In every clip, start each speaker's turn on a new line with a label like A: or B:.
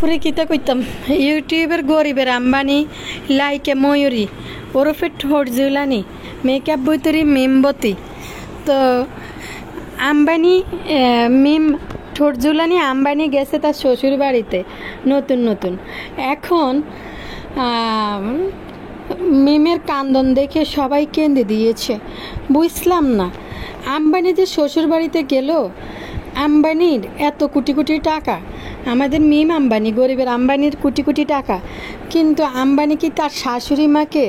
A: আপুরে কিতা কইতাম ইউটিউবের গরিবের আম্বানি লাইকে ময়ূরী ওরফে ঠোঁট জুলানি মেকআপ বইতরি মেমবতী তো আম্বানি মিম ঠোঁট জুলানি আম্বানি গেছে তার শ্বশুর বাড়িতে নতুন নতুন এখন মিমের কান্দন দেখে সবাই কেঁদে দিয়েছে। বুঝলাম না আম্বানি যে শ্বশুর বাড়িতে গেল, আম্বানির এত কোটি কোটি টাকা, আমাদের মিম আম্বানি গরিবের আম্বানির কোটি কোটি টাকা, কিন্তু আম্বানি কি তার শাশুড়ি মাকে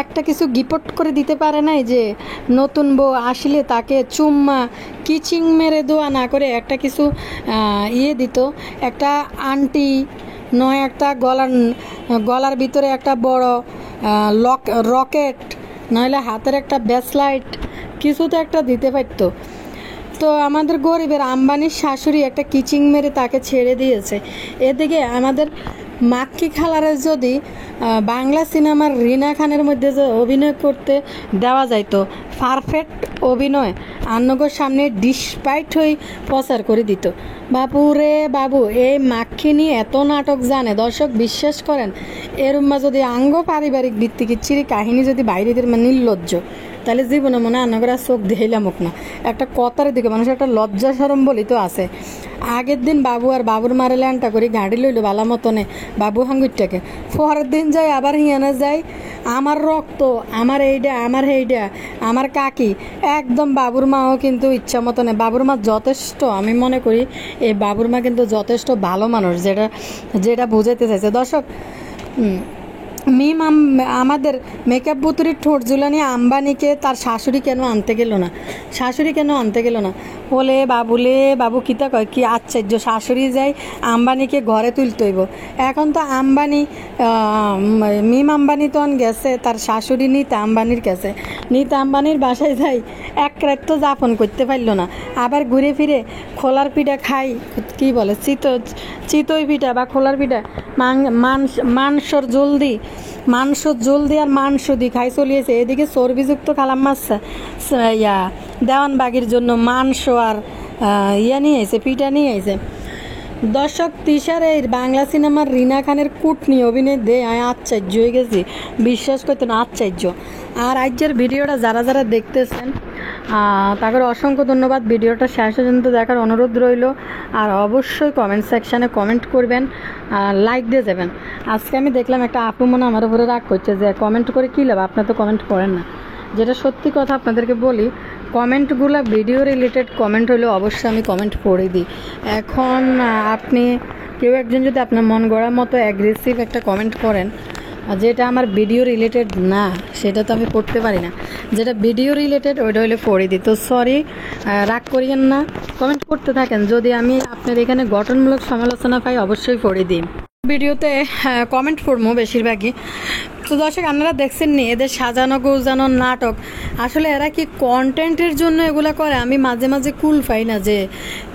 A: একটা কিছু গিফট করে দিতে পারে নাই যে নতুন বউ আসলে তাকে চুম্মা কিচিং মেরে দোয়া না করে একটা কিছু দিত, একটা আন্টি নয় একটা গলার ভিতরে একটা বড় রকেট নইলে হাতের একটা ব্রেসলাইট কিছু তো একটা দিতে পারতো। তো আমাদের গরিবের আম্বানির শাশুড়ি একটা কিচিং মেরে তাকে ছেড়ে দিয়েছে। এদিকে আমাদের মাক্কি খালারের যদি বাংলা সিনেমার রিনা খানের মধ্যে যে অভিনয় করতে দেওয়া যাইতো, পারফেক্ট অভিনয় আন্নগর সামনে ডিসপাইট হয়ে প্রচার করে দিত। বাবু রে বাবু, এই মাক্কি নিয়ে এত নাটক জানে, দর্শক বিশ্বাস করেন এরম্মা যদি আঙ্গ পারিবারিক ভিত্তিক চিরি কাহিনী যদি বাইরেদের নির্লজ্জ, তাহলে জীবনে মনে আন্নগর আর চোখ দেখাইলাম হোক না। একটা কথার দিকে মানুষের একটা লজ্জা সরম বলি তো আছে। আগের দিন বাবু আর বাবুর মারে ল্যান্টা করে গাড়ি লইল বালা মতনে বাবু হাঙ্গুরটাকে, পরের দিন যায় আবার হিয়ানা যায় আমার রক্ত আমার এইটা আমার সেইটা আমার কাকি, একদম বাবুর মাও কিন্তু ইচ্ছা মতনে। বাবুর মা যথেষ্ট, আমি মনে করি এই বাবুর মা কিন্তু যথেষ্ট ভালো মানুষ, যেটা বুঝাইতে চাইছে দর্শক। মিম আমাদের মেকআপ বুতুরির ঠোঁট ঝুলানি আম্বানিকে তার শাশুড়ি কেন আনতে গেল না বলে বাবু কিতা কয় কি আশ্চর্য, শাশুড়ি যাই আম্বানিকে ঘরে তুলতে হইব। এখন তো আম্বানি মিম আম্বানি তো গেছে তার শাশুড়ি নিতা আম্বানির কাছে, নিতা আম্বানির বাসায় যাই এক রাত তো যাপন করতে পারল না, আবার ঘুরে ফিরে খোলার পিঠা খাই, কি বলে চিতই পিঠা বা খোলার পিঠা মাংসর জলদি আর মাংস দি খাই চলিয়েছে। এদিকে চর্বিযুক্ত খালাম মাছ দেওয়ানবাগির জন্য মাংস আর নিয়ে আইছে, পিঠা নিয়ে আইছে। দর্শক তিশার এই বাংলা সিনেমার রিনা খানের কুটনি অভিনয় আমি আশ্চর্য হয়ে গেছি, বিশ্বাস করতে না আশ্চর্য। আর আজকের ভিডিওটা যারা দেখতেছেন তাদের অসংখ্য ধন্যবাদ। ভিডিওটা শেষ পর্যন্ত দেখার অনুরোধ রইল, আর অবশ্যই কমেন্ট সেকশানে কমেন্ট করবেন, লাইক দিয়ে যাবেন। আজকে আমি দেখলাম একটা আপু মনে আমার উপরে রাগ করছে যে কমেন্ট করে কী লাভ, আপনার তো কমেন্ট করেন না। যেটা সত্যি কথা আপনাদেরকে বলি, কমেন্টগুলো ভিডিও রিলেটেড কমেন্ট হলেও অবশ্যই আমি কমেন্ট পড়ে দিই। এখন আপনি কেউ একজন যদি আপনার মন গড়ার মতো অ্যাগ্রেসিভ একটা কমেন্ট করেন যেটা আমার ভিডিও রিলেটেড না, সেটা তো আমি পড়তে পারি না। যেটা ভিডিও রিলেটেড ওইটা হলে পড়ে দিই। তো সরি, রাগ করিয়েন না, কমেন্ট করতে থাকেন। যদি আমি আপনার এখানে গঠনমূলক সমালোচনা পাই অবশ্যই পড়ে দিই। ভিডিওতে কমেন্ট পড়বো বেশিরভাগই। তো দর্শক আপনারা দেখছেন নি এদের সাজানো গোজানো নাটক, আসলে এরা কি কন্টেন্টের জন্য এগুলো করে? আমি মাঝে মাঝে কুল পাই না যে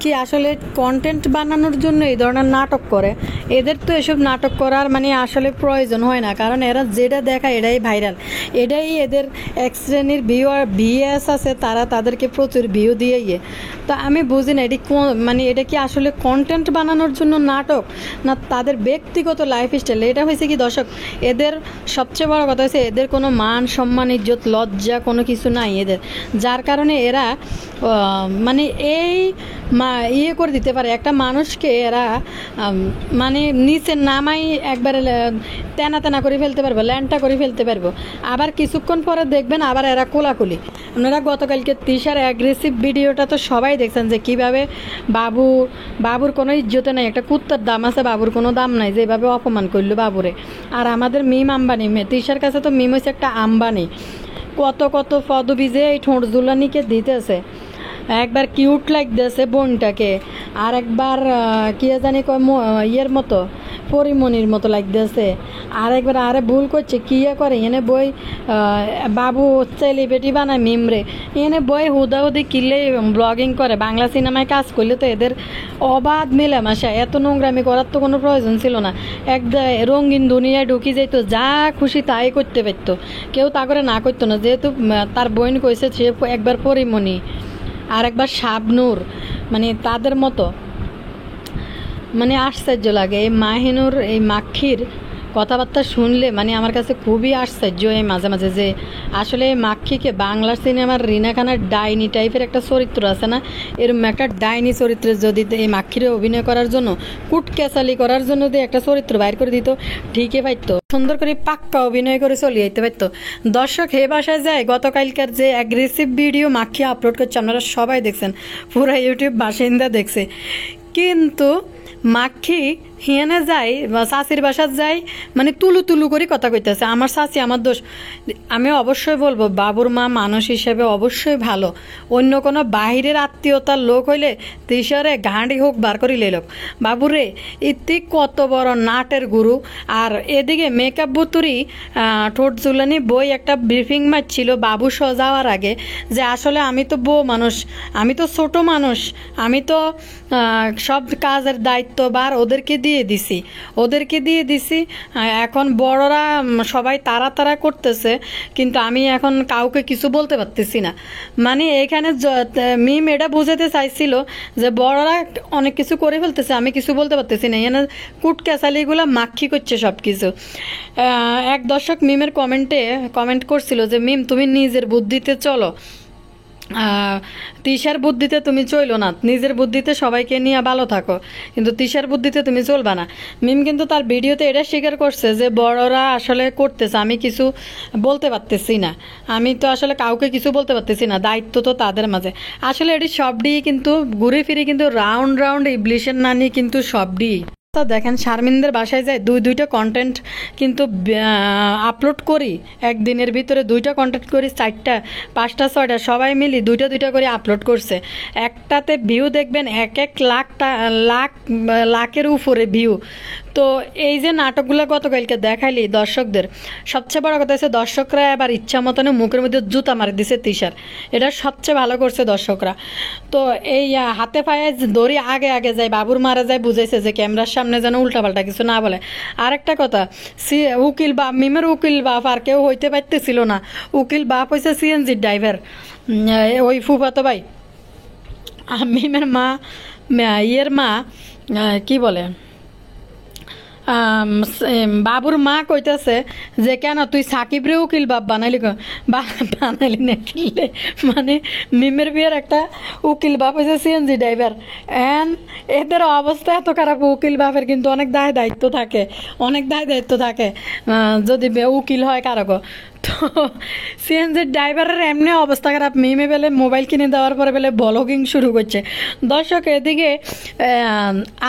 A: কি আসলে কন্টেন্ট বানানোর জন্য এই ধরনের নাটক করে। এদের তো এসব নাটক করার আসলে প্রয়োজন হয় না, কারণ এরা যেটা দেখায় এটাই ভাইরাল, এটাই এদের এক শ্রেণীর ভিএস আছে, তারা তাদেরকে প্রচুর ভিউ দিয়ে তো আমি বুঝি না এটি এটা কি আসলে কন্টেন্ট বানানোর জন্য নাটক না তাদের ব্যক্তিগত লাইফস্টাইল। এটা হয়েছে কি দর্শক, এদের সবচেয়ে বড় কথা হচ্ছে এদের কোনো মান সম্মান ইজ্জত লজ্জা কোনো কিছু নাই এদের, যার কারণে এরা করে দিতে পারে একটা মানুষকে। এরা নিচে নামাই একবারে তেনা করে ফেলতে পারবো, ল্যান্ডটা করে ফেলতে পারবো, আবার কিছুক্ষণ পরে দেখবেন আবার এরা কোলাকুলি। আপনারা গতকালকে তিশার অ্যাগ্রেসিভ ভিডিওটা তো সবাই দেখছেন যে কীভাবে বাবুর কোনো ইজ্জত নেই, একটা কুত্তার দাম আছে, বাবুর কোনো দাম নাই, যেভাবে অপমান করলো বাবুরে। আর আমাদের মিম আম্বানি, তিশার কাছে তো মিম হচ্ছে একটা আম্বানি, কত পদবি যে এই ঠোঁট জুলানিকে দিতেছে। একবার কিউট লাগতেছে বোনটাকে, আর একবার কি জানি কয় মতো পরিমণির মতো লাগতেছে, আর একবার আরে ভুল করছে কি করে এনে বই বাবু সেলিব্রিটি বানায় মিমরে, এনে বই হুদাহুদি কিনলে ব্লগিং করে। বাংলা সিনেমায় কাজ করলে তো এদের অবাধ মেলামেশা, এত নোংরামি করার তো কোনো প্রয়োজন ছিল না। রঙিন দুনিয়ায় ঢুকি যেত, যা খুশি তাই করতে পারতো, কেউ তা করে না করতো না। যেহেতু তার বোন কইছে সে একবার পরিমণি আর একবার শাবনূর, তাদের মতো। মানে আশ্চর্য লাগে এই মাহিনুর এই মাক্ষীর কথাবার্তা শুনলে, মানে আমার কাছে খুবই আশ্চর্য এই মাঝে মাঝে যে আসলে এই মাক্ষীকে বাংলা সিনেমার রিনা খানার ডাইনি টাইপের একটা চরিত্র আছে না, এরকম একটা ডাইনি চরিত্রে যদি এই মাক্ষীরে অভিনয় করার জন্য কুটকেচালি করার জন্য যদি একটা চরিত্র বাইর করে দিত, ঠিকই পাইতো, সুন্দর করে পাক্কা অভিনয় করে চলিয়ে যেতে পারতো। দর্শক হে বাসায় যায় গতকালকার যে অ্যাগ্রেসিভ ভিডিও মাক্ষী আপলোড করছে আপনারা সবাই দেখছেন, পুরো ইউটিউব বাসিন্দা দেখছে। কিন্তু মাক্ষী হিয়ানে যায় বা চাষির বাসার যায়, মানে তুলু তুলু করে কথা কইতেছে আমার চাষি আমার দোষ। আমি অবশ্যই বলবো বাবুর মা মানুষ হিসেবে অবশ্যই ভালো, অন্য কোনো বাহিরের আত্মীয়তার লোক হইলে তিসারে ঘাঁড়ি হোক বার করি লেলোক। বাবুরে ইতি কত বড় নাটের গুরু। আর এদিকে মেকআপ বুতুরি ঠোঁট জুলানি বই একটা ব্রিফিং মারছিল বাবু যাওয়ার আগে, যে আসলে আমি তো বউ মানুষ, আমি তো ছোট মানুষ, আমি তো সব কাজের দায়িত্ব বার ওদেরকে দিয়ে দিছি। এখন বড়রা সবাই তারা করতেছে, কিন্তু আমি এখন কাউকে কিছু বলতে পারতেছি না। মানে এখানে মিম এটা বুঝাতে চাইছিল যে বড়রা অনেক কিছু করে ফেলতেছে, আমি কিছু বলতে পারতেছি না। এখানে কুটকেচালিগুলো মাক্ষী করছে সব কিছু। এক দর্শক মিমের কমেন্ট করছিল যে মিম তুমি নিজের বুদ্ধিতে চলো, তিশার বুদ্ধিতে তুমি চইলো না, নিজের বুদ্ধিতে সবাইকে নিয়ে ভালো থাকো, কিন্তু তিশার বুদ্ধিতে তুমি চলবা না। মিম কিন্তু তার ভিডিওতে এটা স্বীকার করছে যে বড়রা আসলে করতেছে, আমি কিছু বলতে পারতেছি না, আমি তো আসলে কাউকে কিছু বলতে পারতেছি না, দায়িত্ব তো তাদের মাঝে। আসলে এটি সবডি কিন্তু ঘুরে ফিরে কিন্তু রাউন্ড ইবলিশের নানি কিন্তু সবডি। তো দেখেন শারমিনদের বাসায় যায় দুইটা কন্টেন্ট কিন্তু আপলোড করি, একদিনের ভিতরে 2টা কন্টেন্ট করি, 4টা 5টা 6টা সবাই মিলি 2টা করে আপলোড করছে। একটাতে ভিউ দেখবেন 1 লাখের উপরে ভিউ। তো এই যে নাটকগুলো গতকালকে দেখাইলি দর্শকদের, সবচেয়ে বড় কথা হচ্ছে দর্শকরা এবার ইচ্ছা মতন মুখের মধ্যে জুতা মারি দিছে তিশার, এটা সবচেয়ে ভালো করছে দর্শকরা। তো এই হাতে পায়ে দড়ি আগে যায়, বাবুর মারা যায়, বুঝাইছে যে ক্যামেরার সামনে যেন উল্টাপাল্টা কিছু না বলে। আরেকটা কথা, উকিল বাপ, মিমের উকিল বাপ আর কেউ হইতে পারতেছিল না, উকিল বাপ হয়েছে সিএনজির ড্রাইভার, ওই ফুফাতো ভাই। মিমের মা মা কি বলে বাবুর মা কইতেছে যে কেন তুই সাকিবরে উকিল বাপ বানাইলি বানাইলি না, মানে মিমের বিয়ের একটা উকিল বাপ হয়েছে সিএনজি ড্রাইভার। এদের অবস্থা এত খারাপ, উকিল বাপের কিন্তু অনেক দায়িত্ব থাকে যদি উকিল হয় কারক। তো সিএনজির ড্রাইভারের এমনি অবস্থা খারাপ, মিমে বেলে মোবাইল কিনে দেওয়ার পরে বেলে ব্লগিং শুরু করছে। দর্শক এদিকে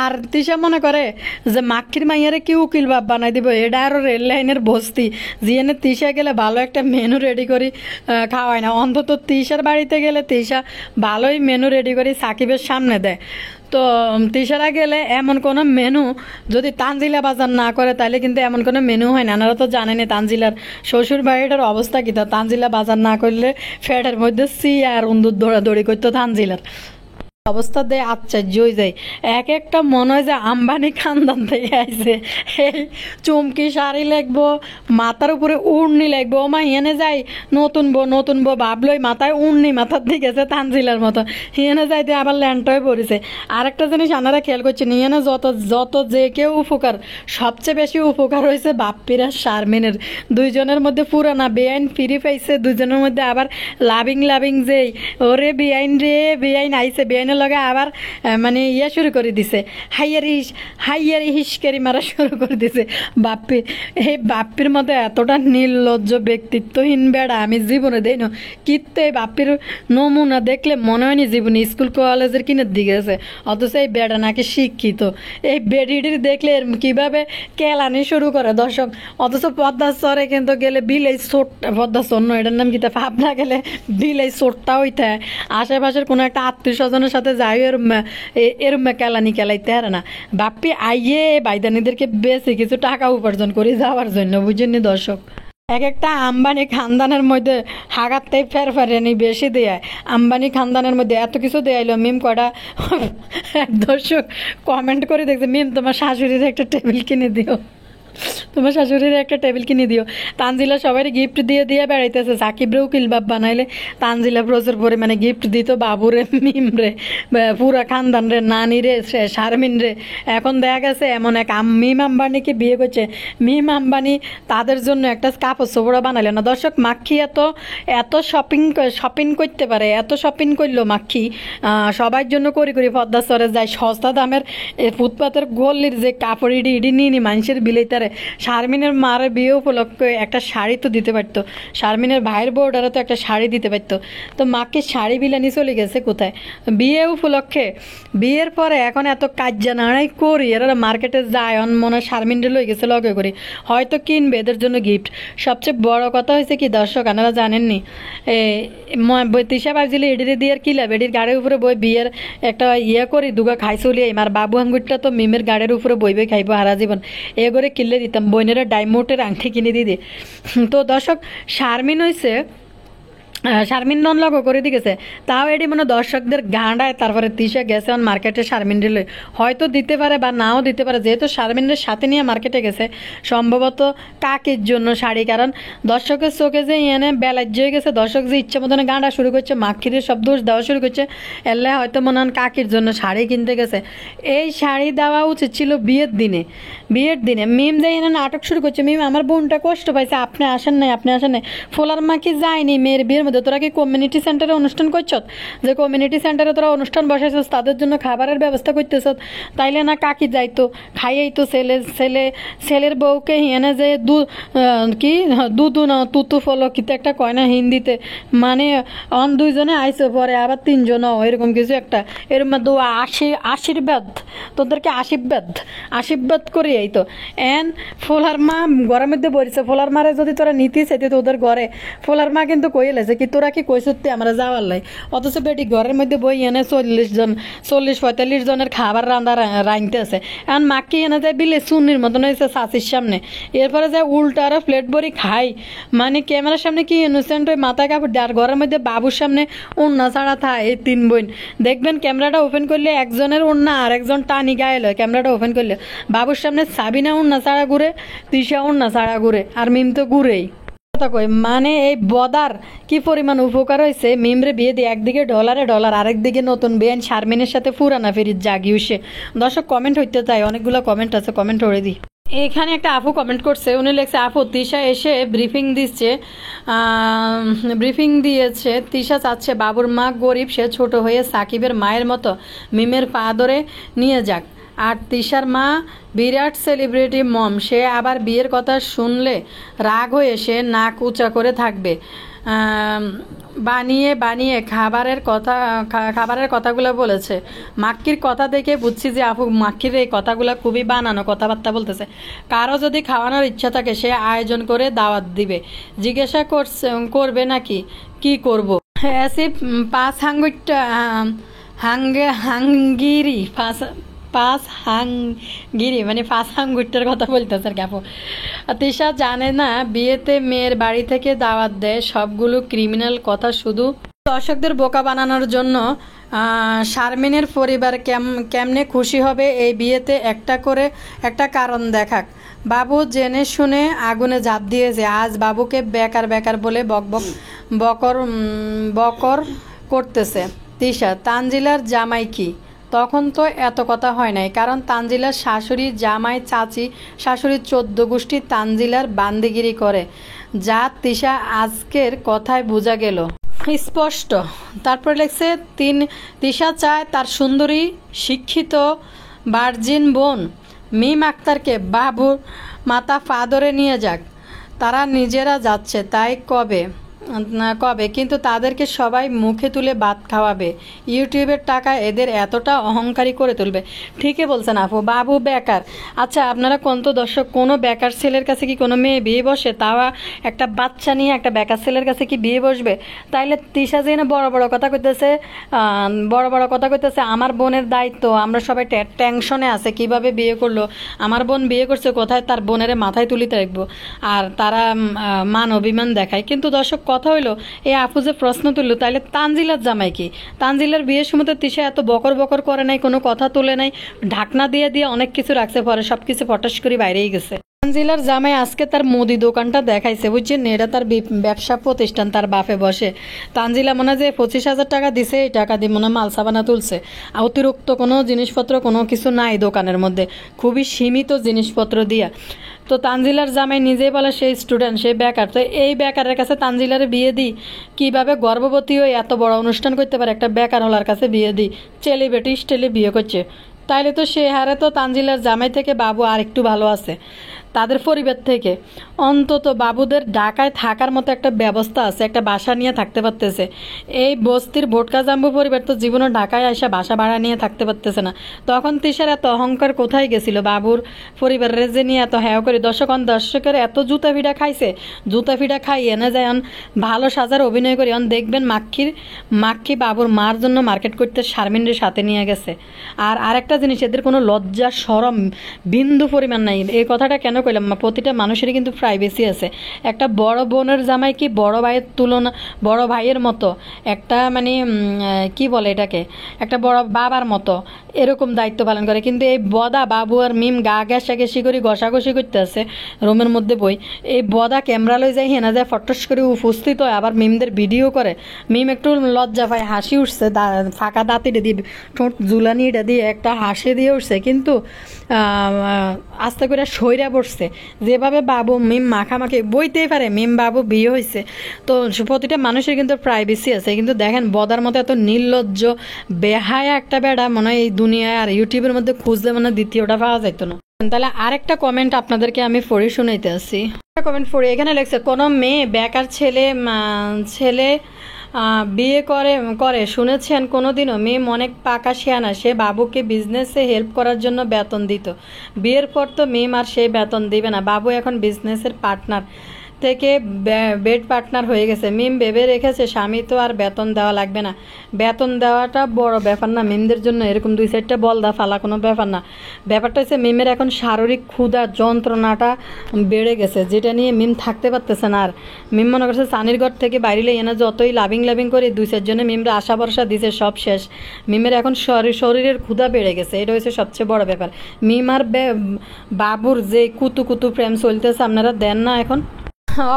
A: আর তিশা মনে করে যে মাক্ষীর মাইয়ারে কি উকিল বাপ বানাই দিব, এটা আরও রেল লাইনের বস্তি, জিএনে তিশা গেলে ভালো একটা মেনু রেডি করি খাওয়ায় না, অন্তত তিশার বাড়িতে গেলে তিশা ভালোই মেনু রেডি করি সাকিবের সামনে দেয়। তো তিশারা গেলে এমন কোনো মেনু যদি তানজিলা বাজার না করে তাহলে কিন্তু এমন কোনো মেনু হয় না। আপনারা তো জানেনি তানজিলার শ্বশুর বাড়িটার অবস্থা কী, তানজিলা বাজার না করলে ফ্যাটের মধ্যে আর উন্দুর দৌড়াদৌড়ি করতো তানজিলার অবস্থা দেয় আশ্চর্য হয়ে যায়। একটা মনে হয় যে আম্বানি খানদান থেকে আইছে, এই চুমকি শাড়ি লাগবো, মাথার উপরে উড়নি লাগবো, ও মা হিয়ানে যাই নতুন বউ ভাবলই মাথায় উড়নি মাথার দিকে গেছে তানজিলার মতো, হিয়ানে যাইতে আবার ল্যান্ড হয়ে পড়েছে। আরেকটা জিনিস আপনারা খেয়াল করছেন, হিয়ানে যত যে কেউ উপকার, সবচেয়ে বেশি উপকার হয়েছে বাপ্পির আর শারমিনের, দুইজনের মধ্যে পুরানা বেআইন ফিরি পাইছে, দুজনের মধ্যে আবার লাভিং যেই ওরে বেআইন আইছে, বেআইনের লগে আবার মানে শুরু করে দিছে, হাইয়ারি হিসকারি মারা শুরু করে দিছে বাপ্পি। এই বাপ্পির মতো এতটা নির্লজ্জ ব্যক্তিত্বহীন বেড়া আমি জীবনে দেই না। কিন্তু এই বাপ্পির নমুনা দেখলে মনে হয়নি জীবনে স্কুল কলেজের কিনের দিকে আছে, অথচ এই বেড়া নাকি শিক্ষিত। এই বেডিটির দেখলে কিভাবে কেলানি শুরু করে দর্শক, অথচ পদ্মার চরে কিন্তু গেলে বিলেই ছোট্ট, পদ্মার চর নয় এটার নাম কি, পাবনা গেলে বিলেই ছোট্টা হইতে হয়, আশেপাশের কোনো একটা আত্মীয় স্বজনের সাথে যাই এরম কেলানি কেলাইতে হারে না। বাপ্পি আইয়ে বাইদানিদেরকে বেশি কিছু টাকা উপার্জন করে যাওয়ার জন্য, বুঝেননি দর্শক। একটা আম্বানি খানদানের মধ্যে হাগাতেই ফেরফারেনি বেশি দেয়, আম্বানি খানদানের মধ্যে এত কিছু দেয়াইলো। মিম কটা দর্শক কমেন্ট করে দেখছে, মিম তোমার শাশুড়ির একটা টেবিল কিনে দিও। তোমার শাশুড়ির একটা টেবিল কিনে দিও। তানজিলা সবাই গিফট দিয়ে দিয়ে বেড়াইতেছে, সাকিবরেও কিলবাব বানাইলে তানজিলা প্রচুর পরিমাণে গিফট দিত বাবুরে, মিমরে, পুরা খানদান রে, নানি রে, শারমিন রে। এখন দেখা গেছে এমন এক মিম আম্বানিকে বিয়ে করছে, মিম আম্বানি তাদের জন্য একটা কাপড় চোপড়া বানাইলে না। দর্শক, মাক্ষী এত শপিং করতে পারে, এত শপিং করলো মাক্ষী, সবার জন্য করি পদ্মা চরে যায়, সস্তা দামের ফুটপাতের গল্লির যে কাপড় ইডি নিয়ে মানুষের বিলেইতারে। শারমিনের মার বিয়ে উপলক্ষে একটা শাড়ি তো দিতে পারতো, শারমিনের ভাইয়ের বোর্ডারে তো একটা শাড়ি দিতে পারতো। তো মাকে শাড়ি বিলানি চলে গেছে কোথায় বিয়ে উপলক্ষে? বিয়ের পরে এখন এত কাজ্জা নাড়াই করি, এরা মার্কেটে যায়, মনে হয় শারমিনরে লই গেছে লগে করি, হয়তো কিনবে এদের জন্য গিফট। সবচেয়ে বড় কথা হয়েছে কি দর্শক, আপনারা জানেননি, তিশা ভাবছিল এডিরে দিয়ে আর কি লাভ, এডির গাড়ির উপরে বই বিয়ের একটা করি দুগা খাই চলিয়ে, আর বাবু আঙ্গুরটা তো মিমের গাড়ির উপরে বইবে খাইবো হারা জীবন, এ করে কিনলে দিতাম, বইনেরা ডায়মন্ডের আংটি কিনে দিয়ে। তো দর্শক, শারমিন নন লগ করে দিয়ে গেছে, তাও এটি মানে দর্শকদের গাঁডায়। তারপরে তিশা গেছে অন মার্কেটে শারমিন রেলে, হয়তো দিতে পারে বা নাও দিতে পারে, যেহেতু শারমিনের সাথে নিয়ে মার্কেটে গেছে, সম্ভবত কাকির জন্য শাড়ি। কারণ দর্শকের চোখে যে এনে বেলাজ্য হয়ে গেছে, দর্শক যে ইচ্ছা মতন গাঁডা শুরু করছে, মাক্ষিরের সব দোষ দেওয়া শুরু করছে, এলে হয়তো মনে হন কাকির জন্য শাড়ি কিনতে গেছে। এই শাড়ি দেওয়া উচিত ছিল বিয়ের দিনে। মিম যে এনে নাটক শুরু করছে, মিম আমার বোনটা কষ্ট পাইছে, আপনি আসেন নাই। ফোলার মা কি যায়নি মেয়ের বিয়ের মধ্যে? তোরা কি কমিউনিটি সেন্টারে অনুষ্ঠান করছ? যে কমিউনিটি সেন্টারে তোরা অনুষ্ঠান বসাইছ, তাদের জন্য খাবারের ব্যবস্থা করতেছ, তাইলে না কাকি যাইতো, খাইয়াইতো ছেলের বউকে এনে যে দুধু না তুতু ফলো কিতে একটা কয় না হিন্দিতে, মানে দুইজনে আইসো, পরে আবার তিনজনও, এরকম কিছু একটা, এর মধ্যে আশীর্বাদ, তোদেরকে আশীর্বাদ করি এই তো। এন ফোলার মা ঘরের মধ্যে বলছে, ফোলার মারে যদি তোরা নীতি চাইতে তোদের ঘরে, ফোলার মা কিন্তু কয়ে লেছে কি তোরা কি কইসতে আমরা যাওয়ার লাই, অথচ বেটি ঘরের মধ্যে বই এনে 40-45 জনের খাবার রাঁধতে আছে। এখন মাকে এনে যায় বিলে চুনির মতন হয়েছে চাষির সামনে, এরপরে যায় উল্টা আরো প্লেট ভরি খাই, মানে ক্যামেরার সামনে কি ইনোসেন্ট হয়ে মাথায় কাপড় দেয়, আর ঘরের মধ্যে বাবুর সামনে ওড়না ছাড়া থাকে এই 3 বোন। দেখবেন ক্যামেরাটা ওপেন করলে একজনের ওড়না আর একজন টানি গায়ে লয়, ক্যামেরাটা ওপেন করলে বাবুর সামনে সাবিনা ওড়না ছাড়া ঘুরে, তিশা ওড়না ছাড়া ঘুরে, আর মিম তো ঘুরেই। মানে এই বদার কি পরিমাণ উপকার হয়েছে, মিমরে বিয়ে দিয়ে একদিকে ডলার, আরেকদিকে নতুন বেআইন শারমিনের সাথে ফুরানা ফেরির জাগিউসে। দর্শক, কমেন্ট হইতে চাই, অনেকগুলো কমেন্ট আছে, কমেন্ট করে দিই। এখানে একটা আপু কমেন্ট করছে, উনি লিখছে, আপু তিশা এসে ব্রিফিং দিয়েছে, তিশা চাচ্ছে বাবুর মা গরিব, সে ছোট হয়ে সাকিবের মায়ের মতো মিমের পা ধরে নিয়ে যাক, আর তিশার মা বিরাট সেলিব্রিটি মম, সে আবার বিয়ের কথা শুনলে রাগ হয়ে সে নাক উঁচা করে থাকবে। বানিয়ে খাবারের কথাগুলো বলেছে। মাক্কির কথা দেখে বুঝছি যে আপু মাক্কির এই কথাগুলো খুবই বানানো কথাবার্তা বলতেছে। কারো যদি খাওয়ানোর ইচ্ছা থাকে সে আয়োজন করে দাওয়াত দিবে, জিজ্ঞাসা করবে নাকি কি করব। অ্যাসিপ পাঁচ হাঙ্গিরি মানে পাঁচ হাঙ্গুরটার কথা বলতেছে আর কি আপু। তিশা জানে না বিয়েতে মেয়ের বাড়ি থেকে দাওয়াত দেয়, সবগুলো ক্রিমিনাল কথা শুধু দর্শকদের বোকা বানানোর জন্য। শারমিনের পরিবার কেমনে খুশি হবে এই বিয়েতে, একটা কারণ দেখাক। বাবু জেনে শুনে আগুনে ঝাঁপ দিয়েছে, আজ বাবুকে বেকার বলে বকর করতেছে। তিশা, তানজিলার জামাই কি? তখন তো এত কথা হয় নাই, কারণ তানজিলার শাশুড়ি, জামাই, চাচি, শাশুড়ির 14 গোষ্ঠী তানজিলার বান্দিগিরি করে, যা তিশা আজকের কথায় বোঝা গেল স্পষ্ট। তারপরে লেখছে, তিশা চায় তার সুন্দরী শিক্ষিত ভার্জিন বোন মিম আক্তারকে বাবুর মাথা ফাদরে নিয়ে যাক, তারা নিজেরা যাচ্ছে তাই কবে, কিন্তু তাদেরকে সবাই মুখে তুলে ভাত খাওয়াবে, ইউটিউবের টাকা এদের এতটা অহংকারী করে তুলবে। ঠিকই বলছেন আপু, বাবু বেকার। আচ্ছা আপনারা কোন তো দর্শক, কোনো বেকার ছেলের কাছে কি কোনো মেয়ে বিয়ে বসে? তাও একটা বাচ্চা নিয়ে একটা বেকার ছেলের কাছে কি বিয়ে বসবে? তাইলে তিশা যে বড় বড় কথা কইতেছে, আমার বোনের দায়িত্ব, আমরা সবাই টেনশনে আছে কিভাবে বিয়ে করলো, আমার বোন বিয়ে করছে কোথায়, তার বোনের মাথায় তুলিতে রাখবো, আর তারা মান অভিমান দেখায়। কিন্তু দর্শক, কথা হইলো এই আপু যে প্রশ্ন তুললো, তাইলে তানজিলার জামাই কি? তানজিলার বিয়ের সময় তো তিশা এত বকর করে নাই, কোনো কথা তুলে নাই, ঢাকনা দিয়ে অনেক কিছু রাখছে, পরে সবকিছু পটাশ করে বাইরেই গেছে। তানজিলার জামাই আজকে তার মুদি দোকানটা দেখাইছে, বুঝছেন, এটা তার ব্যবসা প্রতিষ্ঠান, তার বাপে বসে। তানজিলা মনে হয় যে 25,000 টাকা দিছে, এই টাকা দিয়ে মনে হয় মাল সাবানা তুলছে। অতিরিক্ত কোনো জিনিসপত্র কোনো কিছু নাই দোকানের মধ্যে, খুবই সীমিত জিনিসপত্র দিয়া। তো তানজিলার জামাই নিজেই বলে সেই স্টুডেন্ট, সেই বেকার। তো এই বেকারের কাছে তানজিলার বিয়ে দিই, কীভাবে গর্ভবতী হয়ে এত বড় অনুষ্ঠান করতে পারে একটা বেকার হলার কাছে বিয়ে দিই, সেলিব্রিটি স্টাইলে বিয়ে করছে। তাইলে তো সে হারে তো তানজিলার জামাই থেকে বাবু আর একটু ভালো আছে, তাদের পরিবার থেকে অন্তত বাবুদের ঢাকায় থাকার মতো একটা ব্যবস্থা আছে, একটা বাসা নিয়ে থাকতে পারতেছে। এই বস্তির ভোটকা জাম্বু পরিবার তো জীবনে ঢাকায় এসে বাসা ভাড়া নিয়ে থাকতে পারতেছে না। তখন তিশার এত অহংকার কোথায় গেছিল? বাবুর পরিবারের যে নিয়ে এত হ্যাঁ করে দর্শকের এত জুতা ফিডা খাইছে, জুতা ফিডা খাই এনে যায় ভালো সাজার অভিনয় করি। দেখবেন মাক্ষী বাবুর মার জন্য মার্কেট করতে শারমিনের সাথে নিয়ে গেছে। আর আরেকটা জিনিস, এদের কোনো লজ্জা শরম বিন্দু পরিমাণ নাই। এই কথাটা কেন কইলাম, প্রতিটা মানুষেরই কিন্তু প্রাইভেসি আছে। একটা বড় বোনের জামাই কি বড় ভাইয়ের তুলনা, বড় ভাইয়ের মতো একটা মানে কি বলে এটাকে, একটা বড় বাবার মতো এরকম দায়িত্ব পালন করে। কিন্তু এই বদা বাবু আর মিম গা ঘেঁষাঘেঁষি করে ঘষাঘষি করতে আছে রুমের মধ্যে বই, এই বদা ক্যামেরা লই যায়, হেনা যায়, ফটস করে উপস্থিত হয়, আবার মিমদের ভিডিও করে। মিম একটু লজ্জা পায়, হাসি উঠছে, ফাঁকা দাঁতিটা দিয়ে ঠোঁট জুলানিটা দিয়ে একটা হাসি দিয়ে উঠছে, কিন্তু আস্তে করে সইরা পড়ছে। যেভাবে বাবু মিম মাখামাখি বইতেই পারে, মিম বাবু বিয়ে হয়েছে। তো প্রতিটা মানুষের কিন্তু প্রাইভেসি আছে, কিন্তু দেখেন বদার মতো এত নির্লজ্জ বেহায়া একটা বেড়া মনে হয় এই দুনিয়ায় আর ইউটিউবের মধ্যে খুঁজলে মনে দ্বিতীয়টা পাওয়া যাইতো না। তাহলে আরেকটা কমেন্ট আপনাদেরকে আমি পড়ে শুনাইতে আসি। কমেন্ট পড়ে এখানে লেখছে, কোনো মেয়ে বেকার ছেলে বিয়ে করে শুনেছেন কোনোদিনও? মেয়ে অনেক পাকা শিয়ানা, সে বাবুকে বিজনেসে হেল্প করার জন্য বেতন দিত। বিয়ের পর তো মেম আর সেই বেতন দিবে না, বাবু এখন বিজনেসের পার্টনার থেকে বেড পার্টনার হয়ে গেছে। মিম ভেবে রেখেছে স্বামী তো আর বেতন দেওয়া লাগবে না। বেতন দেওয়াটা বড় ব্যাপার না মিমদের জন্য, এরকম 2-4টা বলদা ফালা কোনো ব্যাপার না। ব্যাপারটা হচ্ছে মিমের এখন শারীরিক ক্ষুধা যন্ত্রণাটা বেড়ে গেছে, যেটা নিয়ে মিম থাকতে পারতেছে না। আর মিম মনে করছে সানির ঘর থেকে বাইরে এনে যতই লাভিং করে 2-4 জনে মিমরা আশা ভরসা দিছে, সব শেষ। মিমের এখন শরীরের ক্ষুধা বেড়ে গেছে, এটা হচ্ছে সবচেয়ে বড় ব্যাপার। মিম আর বাবুর যে কুতু প্রেম চলতেছে আপনারা দেন না এখন।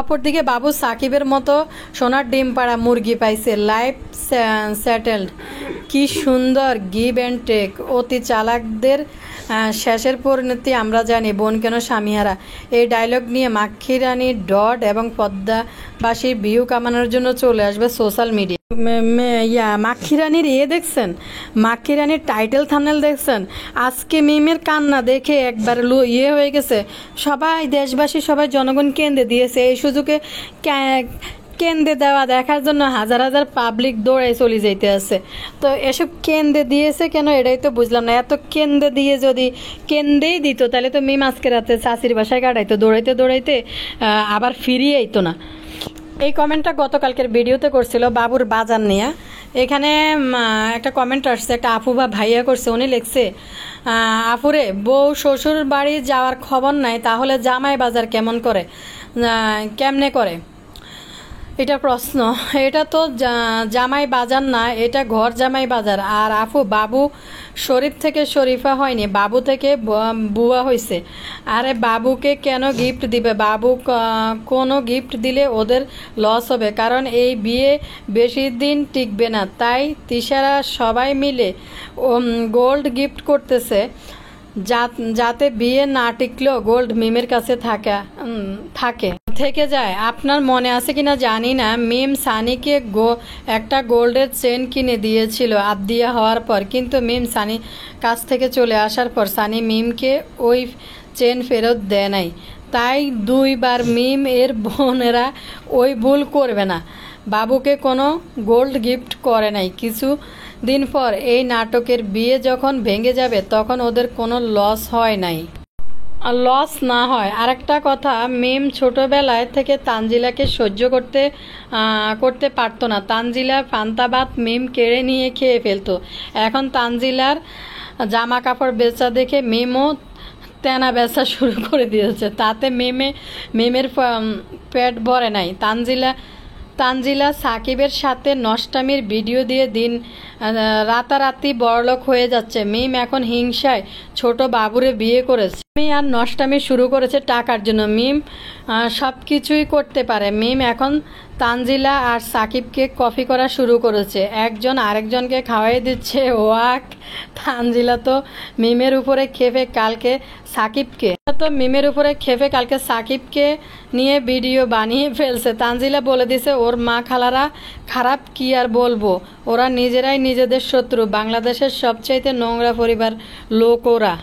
A: অপরদিকে বাবু সাকিবের মতো সোনার ডিম পাড়া মুরগি পাইছে, লাইফ সেটেলড। কি সুন্দর গিভ অ্যান্ড টেক। অতি চালাকদের শেষের পরিণতি আমরা জানি, বোন কেন স্বামীহারা। এই ডায়লগ নিয়ে মাক্ষী রানী ডট এবং পদ্মাবাসীর ভিউ কামানোর জন্য চলে আসবে সোশ্যাল মিডিয়া। মাক্ষী রানীর দেখছেন, মাক্ষী রানীর টাইটেল থাম্বনেল দেখছেন? আজকে মিমের কান্না দেখে একবার হয়ে গেছে সবাই, দেশবাসী সবাই জনগণ কেন্দ্রে দিয়েছে। এই সুযোগে কেন্দ্রে দেওয়া দেখার জন্য হাজার হাজার পাবলিক দৌড়ে চলে যাইতে আছে। তো এসব কেন্দ্রে দিয়েছে কেন এটাই তো বুঝলাম না। এত কেন্দ্রে দিয়ে যদি কেন্দ্রেই দিত তাহলে তো মিম আজকে রাতে চাষির বাসায় কাটাইতো, দৌড়াইতে আবার ফিরিয়ে আইতো না। এই কমেন্টটা গতকালকের ভিডিওতে করছিল বাবুর বাজার নিয়ে। এখানে একটা কমেন্ট আসছে, একটা আপু বা ভাইয়া করছে, উনি লিখছে, আপুরে বউ শ্বশুর বাড়ি যাওয়ার খবর নাই, তাহলে জামাই বাজার কেমনে করে? এটা প্রশ্ন। এটা তো জামাই বাজার না, এটা ঘর জামাই বাজার। আর আপু বাবু শরীফ থেকে শরীফা হয়নি, বাবু থেকে বুয়া হয়েছে। আরে বাবুকে কেন গিফট দিবে? বাবু কোনো গিফট দিলে ওদের লস হবে, কারণ এই বিয়ে বেশি দিন টিকবে না। তাই তিশারা সবাই মিলে গোল্ড গিফট করতেছে, যাতে বিয়ে না টিকলেও গোল্ড মিমের কাছে থেকে যায়। আপনার মনে আছে কিনা জানি না, মিম সানিকে একটা গোল্ডের চেন কিনে দিয়েছিল আবদিয়া হওয়ার পর, কিন্তু মিম সানি কাছ থেকে চলে আসার পর সানি মিমকে ওই চেন ফেরত দেয় নাই। তাই 2বার মিম এর বোনেরা ওই ভুল করবে না, বাবুকে কোনো গোল্ড গিফট করে নাই। কিছু দিন পর এই নাটকের বিয়ে যখন ভেঙে যাবে তখন ওদের কোনো লস না হয়। আরেকটা কথা, মিম ছোটবেলায় থেকে তানজিলাকে সহ্য করতে পারতো না। তানজিলার পান্তাভাত মিম কেড়ে নিয়ে খেয়ে ফেলতো। এখন তানজিলার জামা কাপড় বেচা দেখে মিমও তেনা বেচা শুরু করে দিয়েছে, তাতে মিমের পেট ভরে নাই। তানজিলা সাকিবের সাথে নষ্টামির ভিডিও দিয়ে রাতারাতি বড়লোক হয়ে যাচ্ছে। মিম এখন হিংসায় ছোট বাবুরে বিয়ে করেছে। আমি আর নষ্টামি শুরু করেছে টাকার জন্য। মিম সব কিছুই করতে পারে। মিম এখন তানজিলা আর সাকিবকে কফি করা শুরু করেছে, একজন আরেকজনকে খাওয়াই দিচ্ছে। ওয়াক, তানজিলা তো মিমের উপরে খেপে কালকে সাকিবকে নিয়ে ভিডিও বানিয়ে ফেলছে। তানজিলা বলে দিছে ওর মা খালারা খারাপ, কি আর বলবো, ওরা নিজেরাই নিজেদের শত্রু, বাংলাদেশের সবচাইতে নোংরা পরিবার লোক ওরা।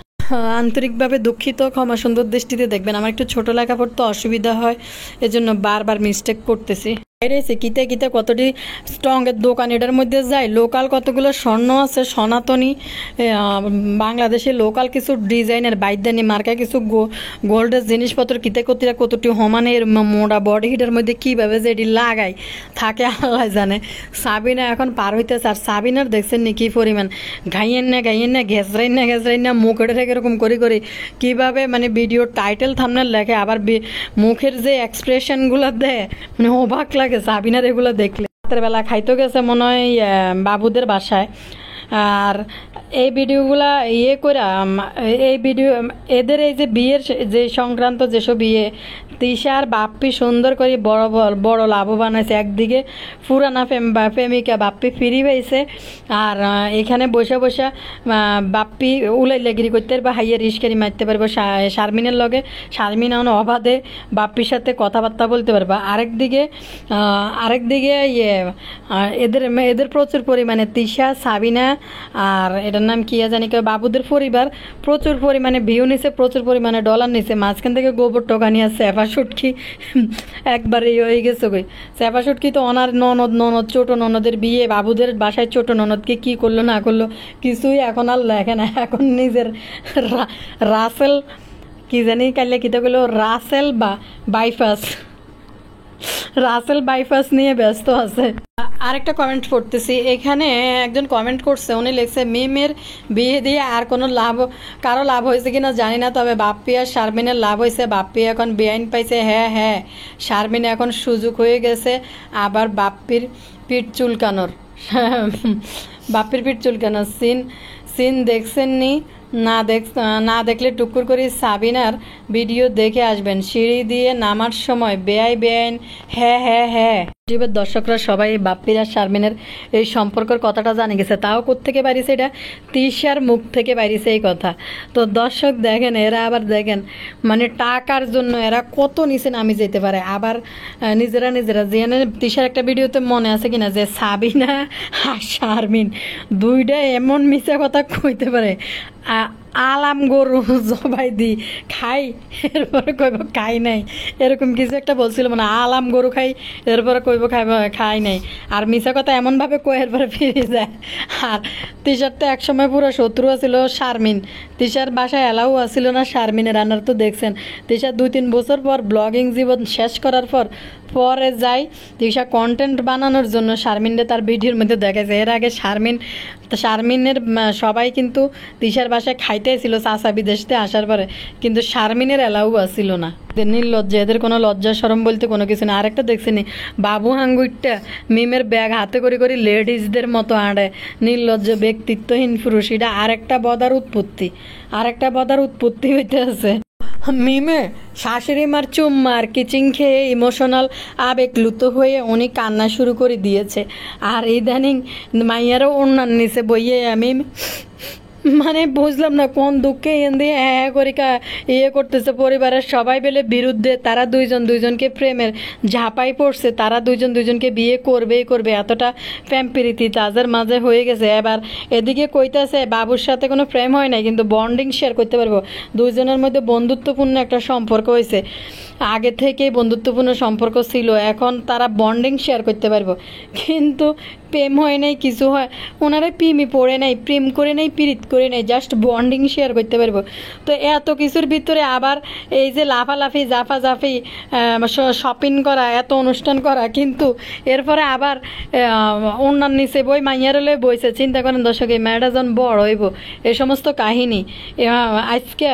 A: আন্তরিকভাবে দুঃখিত, ক্ষমা সুন্দর দৃষ্টিতে দেখবেন। আমার একটু ছোট লেখা পড়তে অসুবিধা হয়, এজন্য বারবার মিস্টেক করতেছি। বাইরেছে কিতে কিতে কতটি স্ট্রংয়ের দোকান, এটার মধ্যে যায় লোকাল কতগুলো স্বর্ণ আছে, সনাতনী বাংলাদেশে লোকাল কিছু ডিজাইনের বাইদানি মার্কা কিছু গোল্ডের জিনিসপত্র কিতে কতিরা কতটি হমানের মোড়া বডি হিটার মধ্যে কীভাবে যে এটি লাগায় থাকে আল্লাহ জানে। সাবিনা এখন পার হইতেছে, আর সাবিনার দেখছেন নি কী পরিমাণ ঘাইয়েন না ঘেসরাইন না মুখের থেকে এরকম করে কীভাবে মানে ভিডিওর টাইটেল থামনেল লেখে, আবার মুখের যে এক্সপ্রেশনগুলো দেয় মানে অবাক লাগে সাবিনার এগুলো দেখলে। রাতের বেলা খাইতে গেছে মনে হয় বাবুদের বাসায়, আর এই ভিডিওগুলা এই ভিডিও এদের এই যে বিয়ের যে সংক্রান্ত যেসব বিয়ে, তিশা আর বাপ্পি সুন্দর করে বড় লাভবান হয়েছে। একদিকে পুরানা প্রেমিকা বাপ্পি ফিরি পাইছে, আর এখানে বসে বাপ্পি উলাইলাগিরি করতে পারবে, হাইয়া রিস্কারি মারতে পারবে শারমিনের লগে, শারমিন এখন অবাধে বাপ্পির সাথে কথাবার্তা বলতে পারবে। আরেকদিকে এদের প্রচুর পরিমাণে তিশা, সাবিনা আর এটার নাম কি জানি বাবুদের পরিবার প্রচুর পরিমাণে ভিউ নিছে, প্রচুর পরিমাণে ডলার নিছে। মাঝখান থেকে গোবর টোকা নিয়ে সেফা সুটকি একবারে হয়ে গেছে গই। সেফা সুটকি তো ওনার ননদ ছোট ননদের বিয়ে, বাবুদের বাসায় ছোট ননদকে কি করলো না করলো কিছুই এখন আর লেখে না। এখন নিজের রাসেল কি জানি কাইলে কিতা করলো, রাসেল বাইপাস নিয়ে ব্যস্ত আছে। আরেকটা কমেন্ট পড়তেছি, এখানে একজন কমেন্ট করছে, উনি লিখছে মিমের বিয়ে দিয়ে আর কোনো কারো লাভ হয়েছে কিনা জানি না, তবে বাপ্পি আর শারমিনের লাভ হয়েছে। বাপ্পি এখন বেআইন পাইছে। হ্যাঁ, শারমিন এখন সুযোগ হয়ে গেছে আবার বাপ্পির পিঠ চুলকানোর। সিন দেখছেননি? না দেখলে টুকুর করে সাবিনার ভিডিও দেখে আসবেন। সিঁড়ি দিয়ে নামার সময় বেআইন। হ্যাঁ ইউটিউবের দর্শকরা সবাই বাপ্পির আর শারমিনের এই সম্পর্কের কথাটা জানে গেছে, তাও কোত্থেকে বাইরেছে, এটা তিশার মুখ থেকে বাইরেছে এই কথা। তো দর্শক দেখেন, এরা আবার দেখেন মানে টাকার জন্য এরা কত নিচে নামি যেতে পারে। আবার নিজেরা যেখানে তিশার একটা ভিডিওতে মনে আছে কিনা যে সাবিনা আর শারমিন দুইটা এমন মিশা কথা কইতে পারে, আলাম গরু জবাই দি খাই, এরপরে কইব খাই নাই, এরকম কিছু একটা বলছিল মানে আলাম গরু খাই, এরপরে কইব খাই নাই। আর মিশা কথা এমনভাবে কই এরপরে ফিরে যায়। আর তিশার তো একসময় পুরো শত্রু আছিল শারমিন, তিশার বাসায় এলাও আসছিল না শারমিনের রান্নার। তো দেখছেন তিশা 2-3 বছর পর ব্লগিং জীবন শেষ করার পরে যাই তিশা কন্টেন্ট বানানোর জন্য শারমিনরে তার ভিডিওর মধ্যে দেখেছে। এর আগে শারমিনের সবাই কিন্তু তিশার বাসায় খাইতে ছিল চাচা বিদেশতে আসার পরে, কিন্তু শারমিনের এলাও আসছিল না। নির্লজ্জা, এদের কোনো লজ্জা শরম বলতে কোনো কিছু না। আরেকটা দেখছিনি বাবু হাঙ্গুইটটা মিমের ব্যাগ হাতে করে লেডিসদের মতো আড়ে, নির্লজ্জ ব্যক্তিত্বহীন পুরুষ। এটা আরেকটা বদার উৎপত্তি হইতে আছে। মিমে শাশুড়ি মার চুম্মার কিচিং খেয়ে ইমোশনাল আবেগলুত হয়ে উনি কান্না শুরু করে দিয়েছে। আর ইদানিং মাইয়ারও অন্যান্য নিচে বইয়ে আমি মানে বুঝলাম না কোন দুঃখে দিয়ে করে করতেছে। পরিবারের সবাই বেলে বিরুদ্ধে, তারা দুইজনকে প্রেমের ঝাঁপাই পড়ছে, তারা দুইজনকে বিয়ে করবে এতটা প্রেম প্রীতি তাদের মাঝে হয়ে গেছে। এবার এদিকে কইতাছে বাবুর সাথে কোনো প্রেম হয় নাই, কিন্তু বন্ডিং শেয়ার করতে পারবো, দুইজনের মধ্যে বন্ধুত্বপূর্ণ একটা সম্পর্ক হয়েছে, আগে থেকেই বন্ধুত্বপূর্ণ সম্পর্ক ছিল, এখন তারা বন্ডিং শেয়ার করতে পারবো। কিন্তু প্রেম হয় নাই, কিছু হয় ওনারা প্রেমই পড়ে নাই, প্রেম করে নাই, পীড়িত করে নাই, জাস্ট বন্ডিং শেয়ার করতে পারবো। তো এত কিছুর ভিতরে আবার এই যে লাফালাফি জাফাজাফি শপিং করা, এত অনুষ্ঠান করা, কিন্তু এরপরে আবার অন্যান্য নিচে বই মাইয়ারলে বইছে। চিন্তা করেন দর্শক, এই মেয়েটা যখন বড় হইব এই সমস্ত কাহিনী। আজকে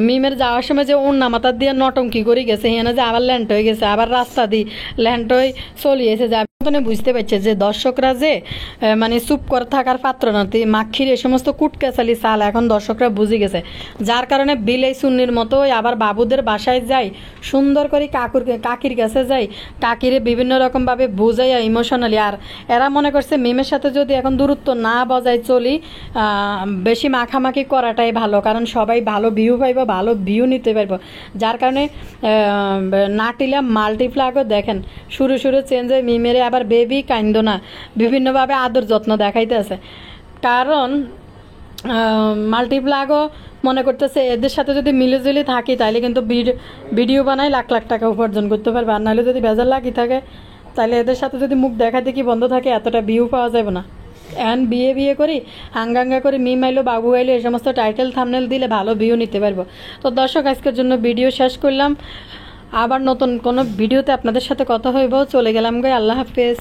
A: মিমের যাওয়ার সময় যে অন্য মাথার দিয়ে নটঙ্কি করে গেছে, এখানে যে আবার ল্যান্ড হয়ে গেছে, আবার রাস্তা দিয়ে ল্যান্ড হয়ে চলিয়েছে। মতনে বুঝতে পারছে যে দর্শকরা যে মানে চুপ করে থাকার পাত্র না, মাক্ষির এই সমস্ত কুটকেচালি চাল এখন দর্শকরা বুঝে গেছে, যার কারণে বিলাই সুন্নির মতো আবার বাবুদের বাসায় যাই, সুন্দর করে কাকির কাছে যাই, কাকিরে বিভিন্ন রকমভাবে বুঝাইয়া ইমোশনালি। আর এরা মনে করছে মিমের সাথে যদি এখন দূরত্ব না বজায় চলি, বেশি মাখামাখি করাটাই ভালো, কারণ সবাই ভালো ভিউ পাইব, ভালো ভিউ নিতে পারবো। যার কারণে নাটিলা মাল্টিপ্লাগও দেখেন শুরু চেঞ্জ হয়ে মিমেরে আবার বেবি কাইন্দ না বিভিন্নভাবে আদর যত্ন দেখাইতে আছে, কারণ মাল্টিপ্লাগও মনে করতেছে এদের সাথে যদি মিলেজুলি থাকি তাহলে কিন্তু ভিডিও বানাই লাখ লাখ টাকা উপার্জন করতে পারবে, আর নাহলে যদি বেজার লাগি থাকে তাহলে এদের সাথে যদি মুখ দেখাতে কি বন্ধ থাকে এতটা ভিউ পাওয়া যাবে না। এখন বিয়ে করি হাঙ্গাঙ্গা করে মিম আইলো বাবু আইলো এই সমস্ত টাইটেল থাম্বনেল দিলে ভালো ভিউ নিতে পারবো। তো দর্শক আজকের জন্য ভিডিও শেষ করলাম, আবার নতুন কোনো ভিডিওতে আপনাদের সাথে কথা হইব, চলে গেলাম গে, আল্লাহ হাফেজ।